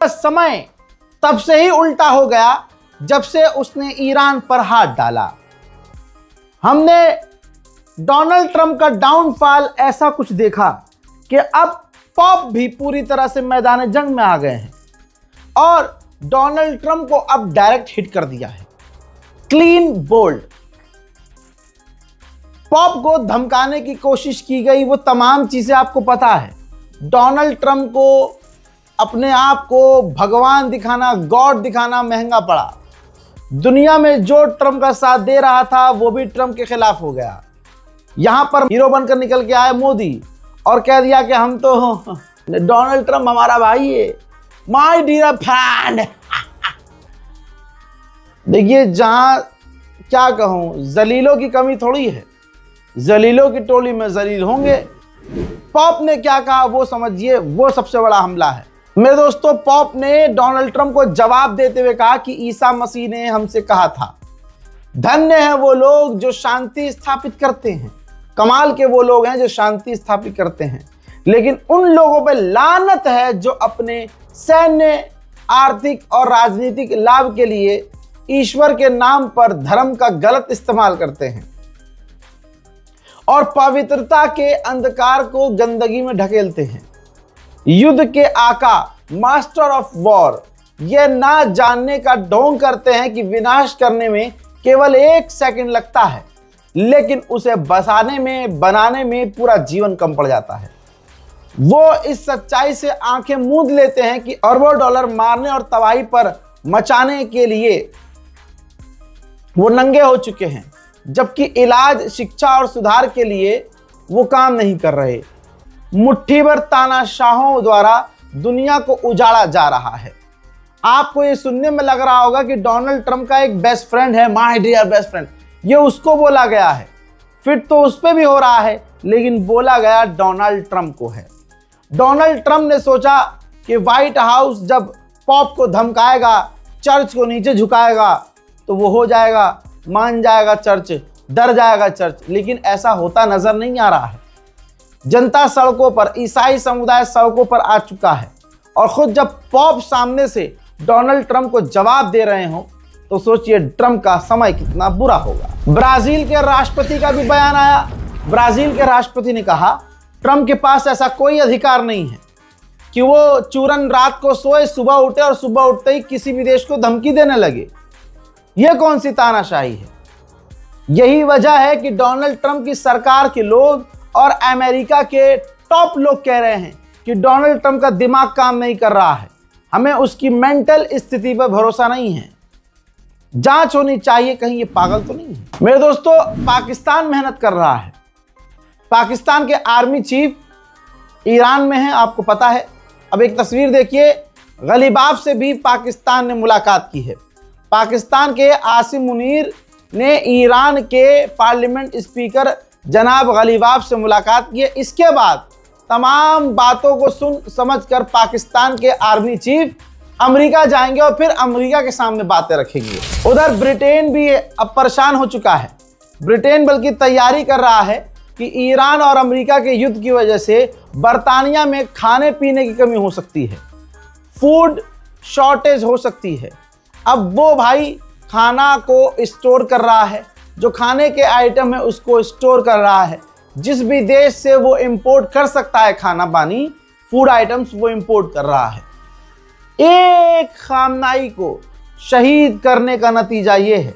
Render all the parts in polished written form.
समय तब से ही उल्टा हो गया जब से उसने ईरान पर हाथ डाला। हमने डोनाल्ड ट्रंप का डाउनफॉल ऐसा कुछ देखा कि अब पॉप भी पूरी तरह से मैदान जंग में आ गए हैं और डोनाल्ड ट्रंप को अब डायरेक्ट हिट कर दिया है। Clean bowled. पॉप को धमकाने की कोशिश की गई, वो तमाम चीजें आपको पता है। डोनाल्ड ट्रंप को अपने आप को भगवान दिखाना, गॉड दिखाना महंगा पड़ा। दुनिया में जो ट्रंप का साथ दे रहा था वो भी ट्रंप के खिलाफ हो गया। यहां पर हीरो बनकर निकल के आए मोदी और कह दिया कि हम तो डोनाल्ड ट्रंप हमारा भाई है, माय डियर फ्रेंड। देखिए, जहां क्या कहूं, जलीलों की कमी थोड़ी है, जलीलों की टोली में जलील होंगे। पॉप ने क्या कहा वो समझिए, वो सबसे बड़ा हमला है मेरे दोस्तों। पॉप ने डोनाल्ड ट्रंप को जवाब देते हुए कहा कि ईसा मसीह ने हमसे कहा था, धन्य है वो लोग जो शांति स्थापित करते हैं। कमाल के वो लोग हैं जो शांति स्थापित करते हैं, लेकिन उन लोगों पे लानत है जो अपने सैन्य, आर्थिक और राजनीतिक लाभ के लिए ईश्वर के नाम पर धर्म का गलत इस्तेमाल करते हैं और पवित्रता के अंधकार को गंदगी में ढकेलते हैं। युद्ध के आका, मास्टर ऑफ वॉर, यह ना जानने का ढोंग करते हैं कि विनाश करने में केवल 1 सेकंड लगता है, लेकिन उसे बसाने में, बनाने में पूरा जीवन कम पड़ जाता है। वो इस सच्चाई से आंखें मूंद लेते हैं कि अरबों डॉलर मारने और तबाही पर मचाने के लिए वो नंगे हो चुके हैं, जबकि इलाज, शिक्षा और सुधार के लिए वो काम नहीं कर रहे। मुट्ठी भर तानाशाहों द्वारा दुनिया को उजाड़ा जा रहा है। आपको ये सुनने में लग रहा होगा कि डोनाल्ड ट्रंप का एक बेस्ट फ्रेंड है, माय डियर बेस्ट फ्रेंड, ये उसको बोला गया है, फिट तो उस पे भी हो रहा है, लेकिन बोला गया डोनाल्ड ट्रंप को है। डोनाल्ड ट्रंप ने सोचा कि व्हाइट हाउस जब पॉप को धमकाएगा, चर्च को नीचे झुकाएगा, तो वो हो जाएगा, मान जाएगा चर्च, डर जाएगा चर्च, लेकिन ऐसा होता नजर नहीं आ रहा है। जनता सड़कों पर, ईसाई समुदाय सड़कों पर आ चुका है और खुद जब पॉप सामने से डोनाल्ड ट्रंप को जवाब दे रहे हो तो सोचिए ट्रंप का समय कितना बुरा होगा। ब्राजील के राष्ट्रपति का भी बयान आया। ब्राजील के राष्ट्रपति ने कहा ट्रंप के पास ऐसा कोई अधिकार नहीं है कि वो चूरन रात को सोए, सुबह उठे और सुबह उठते ही किसी भी देश को धमकी देने लगे। यह कौन सी तानाशाही है? यही वजह है कि डोनाल्ड ट्रंप की सरकार के लोग और अमेरिका के टॉप लोग कह रहे हैं कि डोनाल्ड ट्रंप का दिमाग काम नहीं कर रहा है, हमें उसकी मेंटल स्थिति पर भरोसा नहीं है, जांच होनी चाहिए, कहीं ये पागल तो नहीं है। मेरे दोस्तों, पाकिस्तान मेहनत कर रहा है। पाकिस्तान के आर्मी चीफ ईरान में है, आपको पता है। अब एक तस्वीर देखिए, गलीबाफ से भी पाकिस्तान ने मुलाकात की है। पाकिस्तान के आसिम मुनीर ने ईरान के पार्लियामेंट स्पीकर जनाब गलीबाफ से मुलाकात की है। इसके बाद तमाम बातों को सुन समझकर पाकिस्तान के आर्मी चीफ अमेरिका जाएंगे और फिर अमेरिका के सामने बातें रखेंगे। उधर ब्रिटेन भी अब परेशान हो चुका है। ब्रिटेन बल्कि तैयारी कर रहा है कि ईरान और अमेरिका के युद्ध की वजह से बर्तानिया में खाने पीने की कमी हो सकती है, फूड शॉर्टेज हो सकती है। अब वो भाई खाना को स्टोर कर रहा है, जो खाने के आइटम है उसको स्टोर कर रहा है। जिस भी देश से वो इंपोर्ट कर सकता है खाना पानी, फूड आइटम्स, वो इंपोर्ट कर रहा है। एक खामनाई को शहीद करने का नतीजा ये है,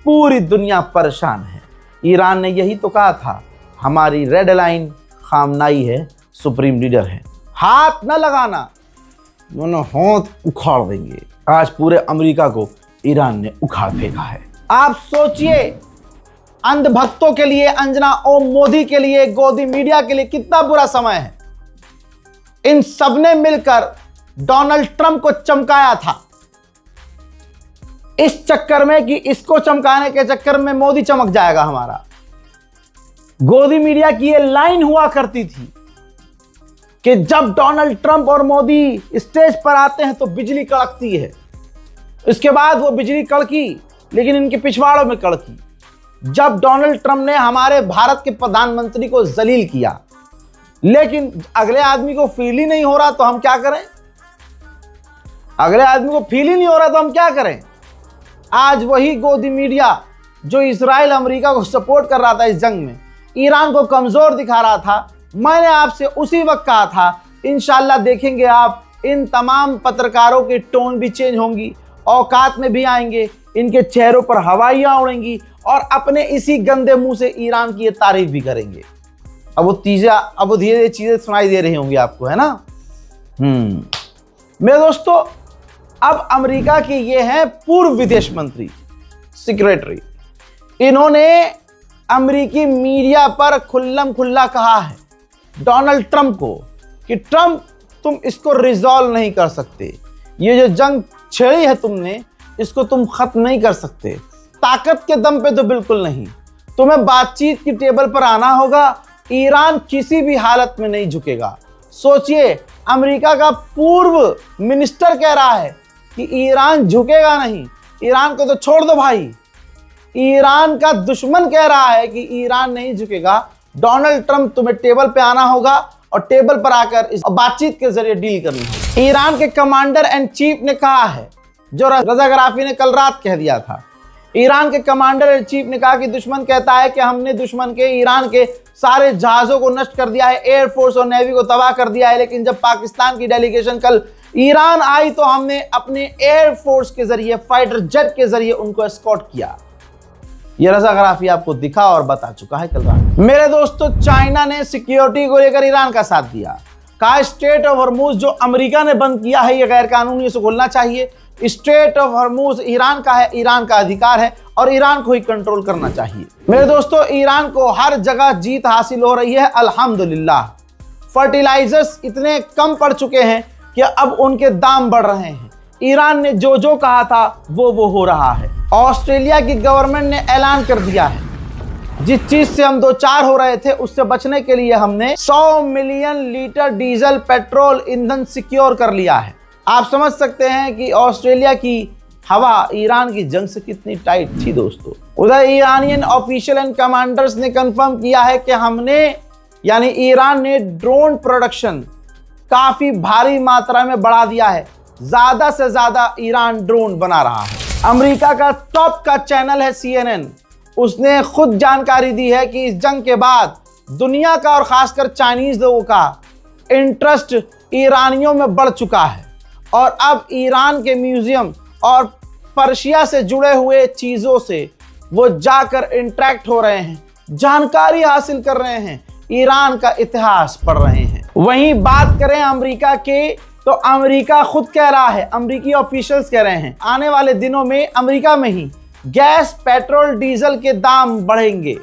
पूरी दुनिया परेशान है। ईरान ने यही तो कहा था, हमारी रेड लाइन खामनाई है, सुप्रीम लीडर है, हाथ न लगाना, दोनों हाथ उखाड़ देंगे। आज पूरे अमेरिका को ईरान ने उखाड़ फेंका है। आप सोचिए, अंधभक्तों के लिए, अंजना ओम मोदी के लिए, गोदी मीडिया के लिए कितना बुरा समय है। इन सबने मिलकर डोनाल्ड ट्रंप को चमकाया था, इस चक्कर में कि इसको चमकाने के चक्कर में मोदी चमक जाएगा हमारा। गोदी मीडिया की ये लाइन हुआ करती थी कि जब डोनाल्ड ट्रंप और मोदी स्टेज पर आते हैं तो बिजली कड़कती है। इसके बाद वो बिजली कड़की, लेकिन इनके पिछवाड़ों में कड़की जब डोनाल्ड ट्रंप ने हमारे भारत के प्रधानमंत्री को जलील किया। लेकिन अगले आदमी को फील ही नहीं हो रहा, तो हम क्या करें? अगले आदमी को फील ही नहीं हो रहा तो हम क्या करें। आज वही गोदी मीडिया जो इजराइल अमेरिका को सपोर्ट कर रहा था इस जंग में, ईरान को कमजोर दिखा रहा था, मैंने आपसे उसी वक्त कहा था इंशाल्लाह देखेंगे आप, इन तमाम पत्रकारों की टोन भी चेंज होंगी, औकात में भी आएंगे, इनके चेहरों पर हवाइयां उड़ेंगी और अपने इसी गंदे मुंह से ईरान की ये तारीफ भी करेंगे। अब वो धीरे चीजें सुनाई दे रही होंगी आपको, है ना। मेरे दोस्तों, अब अमेरिका के ये हैं पूर्व विदेश मंत्री, सेक्रेटरी। इन्होंने अमेरिकी मीडिया पर खुल्लम खुल्ला कहा है डोनाल्ड ट्रंप को कि ट्रंप तुम इसको रिजॉल्व नहीं कर सकते, ये जो जंग छेड़ी है तुमने, इसको तुम खत्म नहीं कर सकते, ताकत के दम पे तो बिल्कुल नहीं, तुम्हें बातचीत की टेबल पर आना होगा, ईरान किसी भी हालत में नहीं झुकेगा। सोचिए, अमेरिका का पूर्व मिनिस्टर कह रहा है कि ईरान झुकेगा नहीं, ईरान को तो छोड़ दो भाई। ईरान का दुश्मन कह रहा है कि ईरान नहीं झुकेगा, डोनाल्ड ट्रंप तुम्हें टेबल पे आना होगा और टेबल पर आकर इस बातचीत के जरिए डील करनी है। ईरान के कमांडर एंड चीफ ने कहा है, जो रजा गराफी ने कल रात कह दिया था। ईरान के कमांडर एंड चीफ ने कहा कि दुश्मन कहता है कि हमने दुश्मन के, ईरान के सारे जहाजों को नष्ट कर दिया है, एयरफोर्स और नेवी को तबाह कर दिया है, लेकिन जब पाकिस्तान की डेलीगेशन कल ईरान आई तो हमने अपने एयरफोर्स के जरिए, फाइटर जेट के जरिए उनको एस्कॉर्ट किया। ये रजा गराफी आपको दिखा और बता चुका है कल रात। मेरे दोस्तों, चाइना ने सिक्योरिटी को लेकर ईरान का साथ दिया, कहा स्ट्रेट ऑफ हॉर्मूज जो अमेरिका ने बंद किया है ये गैर कानूनी, इसे खोलना चाहिए। स्ट्रेट ऑफ हॉर्मूज ईरान का है, ईरान का अधिकार है और ईरान को ही कंट्रोल करना चाहिए। मेरे दोस्तों, ईरान को हर जगह जीत हासिल हो रही है अल्हम्दुलिल्लाह। फर्टिलाइजर्स इतने कम पड़ चुके हैं कि अब उनके दाम बढ़ रहे हैं। ईरान ने जो जो कहा था वो हो रहा है। ऑस्ट्रेलिया की गवर्नमेंट ने ऐलान कर दिया है, जिस चीज से हम दो चार हो रहे थे उससे बचने के लिए हमने 100 मिलियन लीटर डीजल पेट्रोल ईंधन सिक्योर कर लिया है। आप समझ सकते हैं कि ऑस्ट्रेलिया की हवा ईरान की जंग से कितनी टाइट थी दोस्तों। उधर ईरानियन ऑफिशियल एंड कमांडर्स ने कंफर्म किया है कि हमने, यानी ईरान ने ड्रोन प्रोडक्शन काफी भारी मात्रा में बढ़ा दिया है। ज्यादा से ज्यादा ईरान ड्रोन बना रहा है। अमेरिका का टॉप का चैनल है CNN, उसने खुद जानकारी दी है कि इस जंग के बाद दुनिया का और खासकर चाइनीज लोगों का इंटरेस्ट ईरानियों में बढ़ चुका है और अब ईरान के म्यूजियम और पर्शिया से जुड़े हुए चीजों से वो जाकर इंटरेक्ट हो रहे हैं, जानकारी हासिल कर रहे हैं, ईरान का इतिहास पढ़ रहे हैं। वहीं बात करें अमेरिका के, तो अमेरिका खुद कह रहा है, अमेरिकी ऑफिशियल्स कह रहे हैं आने वाले दिनों में अमेरिका में ही गैस, पेट्रोल, डीजल के दाम बढ़ेंगे।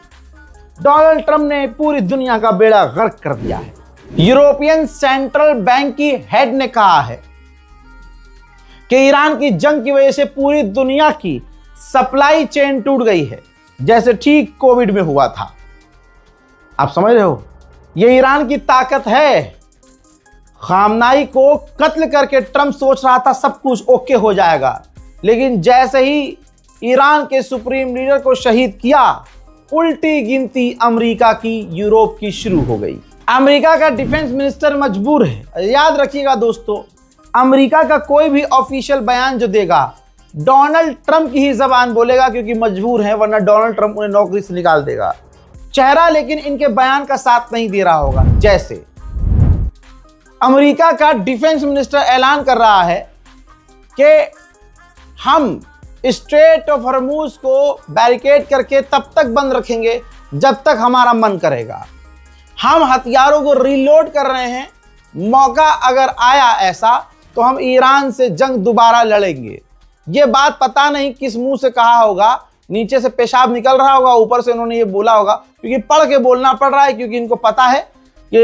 डोनाल्ड ट्रंप ने पूरी दुनिया का बेड़ा गर्क कर दिया है। यूरोपियन सेंट्रल बैंक की हेड ने कहा है कि ईरान की जंग की वजह से पूरी दुनिया की सप्लाई चेन टूट गई है, जैसे ठीक कोविड में हुआ था। आप समझ रहे हो, ये ईरान की ताकत है। खामनाई को कत्ल करके ट्रंप सोच रहा था सब कुछ ओके हो जाएगा, लेकिन जैसे ही ईरान के सुप्रीम लीडर को शहीद किया, उल्टी गिनती अमेरिका की, यूरोप की शुरू हो गई। अमेरिका का डिफेंस मिनिस्टर मजबूर है। याद रखिएगा दोस्तों, अमेरिका का कोई भी ऑफिशियल बयान जो देगा डोनाल्ड ट्रंप की ही जबान बोलेगा, क्योंकि मजबूर है, वरना डोनाल्ड ट्रंप उन्हें नौकरी से निकाल देगा। चेहरा लेकिन इनके बयान का साथ नहीं दे रहा होगा। जैसे अमेरिका का डिफेंस मिनिस्टर ऐलान कर रहा है कि हम स्ट्रेट ऑफ हॉर्मूज को बैरिकेड करके तब तक बंद रखेंगे जब तक हमारा मन करेगा। हम हथियारों को रीलोड कर रहे हैं, मौका अगर आया ऐसा तो हम ईरान से जंग दोबारा लड़ेंगे। ये बात पता नहीं किस मुंह से कहा होगा, नीचे से पेशाब निकल रहा होगा, ऊपर से उन्होंने ये बोला होगा, क्योंकि पढ़ के बोलना पड़ रहा है, क्योंकि इनको पता है कि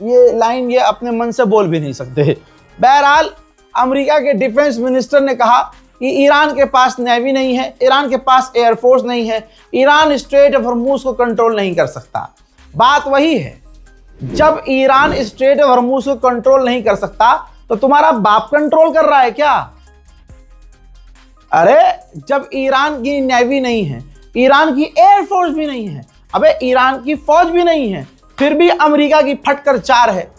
ये लाइन ये अपने मन से बोल भी नहीं सकते। बहरहाल अमेरिका के डिफेंस मिनिस्टर ने कहा कि ईरान के पास नेवी नहीं है, ईरान के पास एयरफोर्स नहीं है, ईरान स्ट्रेट ऑफ हॉर्मूज को कंट्रोल नहीं कर सकता। बात वही है, जब ईरान स्ट्रेट ऑफ हॉर्मूज को कंट्रोल नहीं कर सकता तो तुम्हारा बाप कंट्रोल कर रहा है क्या? अरे जब ईरान की नेवी नहीं है, ईरान की एयरफोर्स भी नहीं है, अबे ईरान की फौज भी नहीं है, फिर भी अमेरिका की फटकर चार है,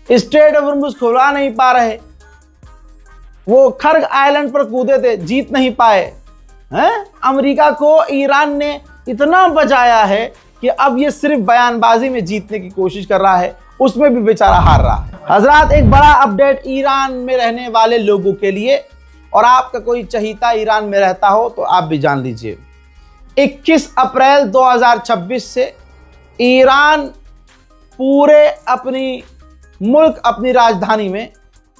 स्ट्रेट ऑफ हॉर्मूज खुलवा नहीं पा रहे। वो खर्ग आइलैंड पर कूदे थे, जीत नहीं पाए हैं। अमेरिका को ईरान ने इतना बचाया है कि अब ये सिर्फ बयानबाजी में जीतने की कोशिश कर रहा है, उसमें भी बेचारा हार रहा है। हजरात, एक बड़ा अपडेट ईरान में रहने वाले लोगों के लिए, और आपका कोई चहीता ईरान में रहता हो तो आप भी जान लीजिए। 21 अप्रैल 2026 से ईरान पूरे अपनी मुल्क, अपनी राजधानी में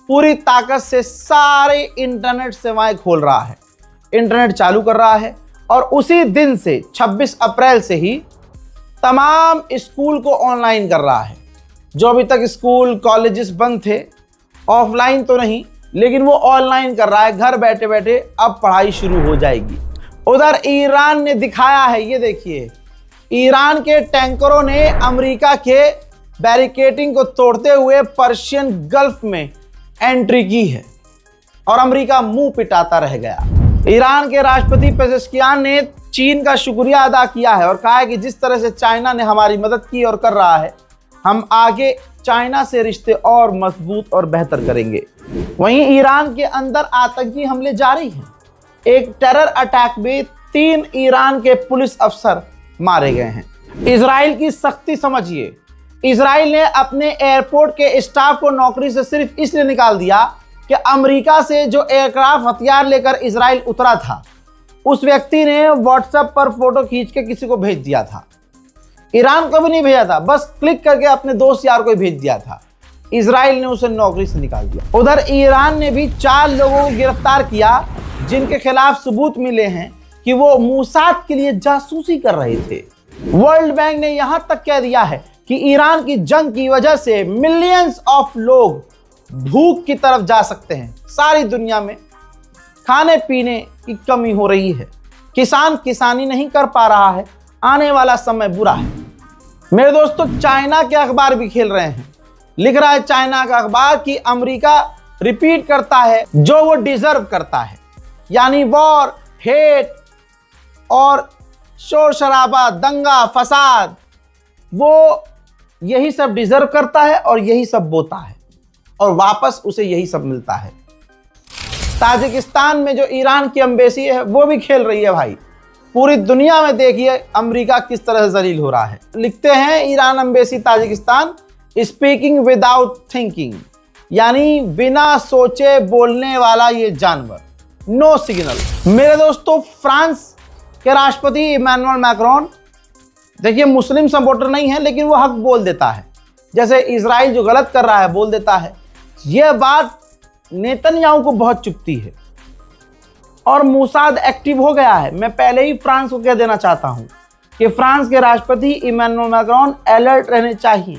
पूरी ताकत से सारे इंटरनेट सेवाएं खोल रहा है, इंटरनेट चालू कर रहा है। और उसी दिन से 26 अप्रैल से ही तमाम स्कूल को ऑनलाइन कर रहा है। जो अभी तक स्कूल कॉलेजेस बंद थे, ऑफलाइन तो नहीं, लेकिन वो ऑनलाइन कर रहा है। घर बैठे बैठे अब पढ़ाई शुरू हो जाएगी। उधर ईरान ने दिखाया है, ये देखिए, ईरान के टैंकरों ने अमेरिका के बैरिकेडिंग को तोड़ते हुए पर्शियन गल्फ में एंट्री की है और अमेरिका मुंह पिटाता रह गया। ईरान के राष्ट्रपति पेजेश्कियान ने चीन का शुक्रिया अदा किया है और कहा है कि जिस तरह से चाइना ने हमारी मदद की और कर रहा है, हम आगे चाइना से रिश्ते और मजबूत और बेहतर करेंगे। वहीं ईरान के अंदर आतंकी हमले जारी हैं। एक टेरर अटैक में 3 ईरान के पुलिस अफसर मारे गए हैं। इजराइल की सख्ती समझिए। इजराइल ने अपने एयरपोर्ट के स्टाफ को नौकरी से सिर्फ इसलिए निकाल दिया कि अमेरिका से जो एयरक्राफ्ट हथियार लेकर इजराइल उतरा था, उस व्यक्ति ने व्हाट्सएप पर फोटो खींच के किसी को भेज दिया था। ईरान को भी नहीं भेजा था, बस क्लिक करके अपने दोस्त यार को भेज दिया था। इजराइल ने उसे नौकरी से निकाल दिया। उधर ईरान ने भी 4 लोगों को गिरफ्तार किया जिनके खिलाफ सबूत मिले हैं कि वो मूसाद के लिए जासूसी कर रहे थे। वर्ल्ड बैंक ने यहां तक कह दिया है कि ईरान की जंग की वजह से मिलियंस ऑफ लोग भूख की तरफ जा सकते हैं। सारी दुनिया में खाने पीने की कमी हो रही है, किसान किसानी नहीं कर पा रहा है, आने वाला समय बुरा है। मेरे दोस्तों, चाइना के अखबार भी खेल रहे हैं। लिख रहा है चाइना का अखबार कि अमेरिका रिपीट करता है जो वो डिजर्व करता है, यानी वॉर, हेट और शोर शराबा, दंगा फसाद, वो यही सब डिजर्व करता है और यही सब बोता है और वापस उसे यही सब मिलता है। ताजिकिस्तान में जो ईरान की एम्बेसी है वो भी खेल रही है भाई। पूरी दुनिया में देखिए अमेरिका किस तरह से जलील हो रहा है। लिखते हैं Iran embassy Tajikistan, speaking without thinking, यानी बिना सोचे बोलने वाला ये जानवर, नो सिग्नल। मेरे दोस्तों, फ्रांस के राष्ट्रपति इमैनुअल मैक्रोन, देखिए मुस्लिम सपोर्टर नहीं है लेकिन वो हक बोल देता है। जैसे इजराइल जो गलत कर रहा है बोल देता है। यह बात नेतन्याहू को बहुत चुभती है और मूसाद एक्टिव हो गया है। मैं पहले ही फ्रांस को कह देना चाहता हूं कि फ्रांस के राष्ट्रपति इमैनुअल मैक्रोन अलर्ट रहने चाहिए,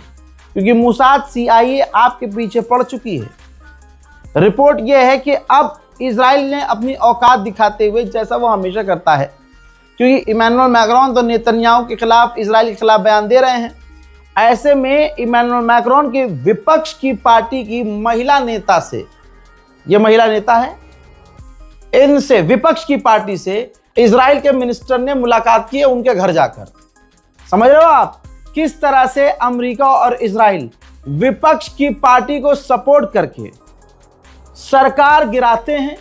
क्योंकि मूसाद CIA आपके पीछे पड़ चुकी है। रिपोर्ट यह है कि अब इजराइल ने अपनी औकात दिखाते हुए, जैसा वो हमेशा करता है, क्योंकि इमैनुअल मैक्रोन तो नेतन्याहू के खिलाफ, इजराइल के खिलाफ बयान दे रहे हैं, ऐसे में इमैनुअल मैक्रोन के विपक्ष की पार्टी की महिला नेता से, ये महिला नेता है, इनसे, विपक्ष की पार्टी से इजराइल के मिनिस्टर ने मुलाकात की है उनके घर जाकर। समझ रहे हो आप किस तरह से अमेरिका और इजराइल विपक्ष की पार्टी को सपोर्ट करके सरकार गिराते हैं,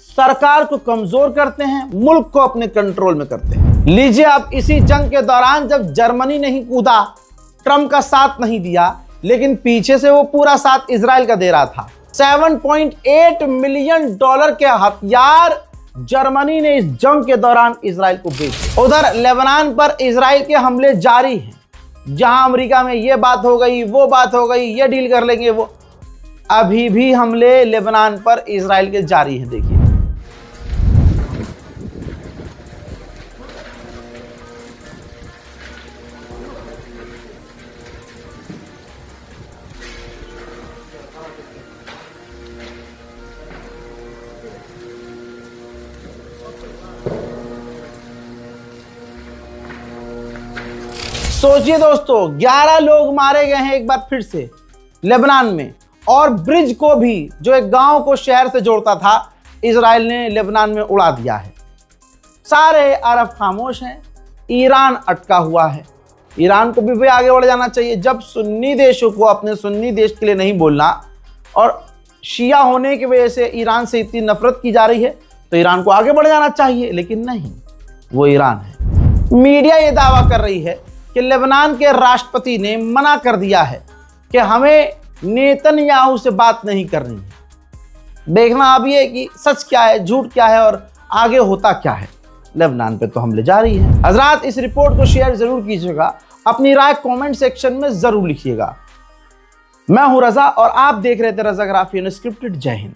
सरकार को कमजोर करते हैं, मुल्क को अपने कंट्रोल में करते हैं। लीजिए, अब इसी जंग के दौरान जब जर्मनी नहीं कूदा, ट्रंप का साथ नहीं दिया, लेकिन पीछे से वो पूरा साथ इजराइल का दे रहा था। $7.8 मिलियन के हथियार जर्मनी ने इस जंग के दौरान इजराइल को बेचे। उधर लेबनान पर इजराइल के हमले जारी हैं, जहां अमेरिका में ये बात हो गई, वो बात हो गई, ये डील कर लेंगे, वो अभी भी हमले लेबनान पर इजराइल के जारी हैं। देखिए, सोचिए दोस्तों, 11 लोग मारे गए हैं एक बार फिर से लेबनान में, और ब्रिज को भी, जो एक गांव को शहर से जोड़ता था, इजराइल ने लेबनान में उड़ा दिया है। सारे अरब खामोश हैं, ईरान अटका हुआ है। ईरान को भी आगे बढ़ जाना चाहिए। जब सुन्नी देशों को अपने सुन्नी देश के लिए नहीं बोलना और शिया होने की वजह से ईरान से इतनी नफरत की जा रही है तो ईरान को आगे बढ़ जाना चाहिए, लेकिन नहीं, वो ईरान है। मीडिया ये दावा कर रही है कि लेबनान के राष्ट्रपति ने मना कर दिया है कि हमें नेतन्याहू से बात नहीं करनी है। देखना अब ये कि सच क्या है, झूठ क्या है और आगे होता क्या है। लेबनान पे तो हमले जारी है। हजरात, इस रिपोर्ट को शेयर जरूर कीजिएगा, अपनी राय कमेंट सेक्शन में जरूर लिखिएगा। मैं हूं रजा और आप देख रहे थे रजाग्राफी अनस्क्रिप्टेड। जय हिंद।